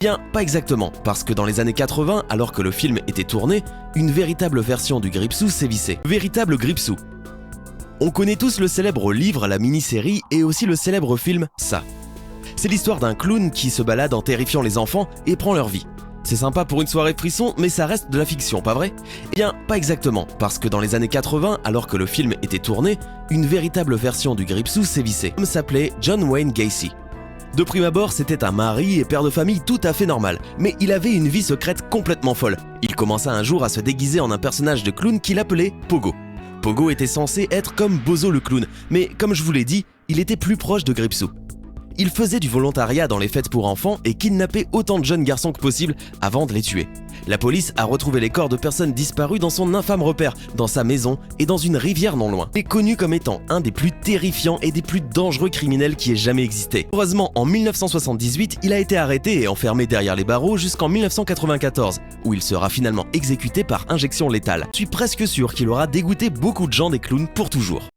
Bien, pas exactement, parce que dans les années 80, alors que le film était tourné, une véritable version du Gripsou sévissait. Véritable Gripsou. On connaît tous le célèbre livre, la mini-série et aussi le célèbre film Ça. C'est l'histoire d'un clown qui se balade en terrifiant les enfants et prend leur vie. C'est sympa pour une soirée frisson, mais ça reste de la fiction, pas vrai? Eh bien, pas exactement, parce que dans les années 80, alors que le film était tourné, une véritable version du Gripsou sévissait. L'homme s'appelait John Wayne Gacy. De prime abord, c'était un mari et père de famille tout à fait normal, mais il avait une vie secrète complètement folle. Il commença un jour à se déguiser en un personnage de clown qu'il appelait Pogo. Pogo était censé être comme Bozo le clown, mais comme je vous l'ai dit, il était plus proche de Gripsou. Il faisait du volontariat dans les fêtes pour enfants et kidnappait autant de jeunes garçons que possible avant de les tuer. La police a retrouvé les corps de personnes disparues dans son infâme repère, dans sa maison et dans une rivière non loin. Il est connu comme étant un des plus terrifiants et des plus dangereux criminels qui ait jamais existé. Heureusement, en 1978, il a été arrêté et enfermé derrière les barreaux jusqu'en 1994, où il sera finalement exécuté par injection létale. Je suis presque sûr qu'il aura dégoûté beaucoup de gens des clowns pour toujours.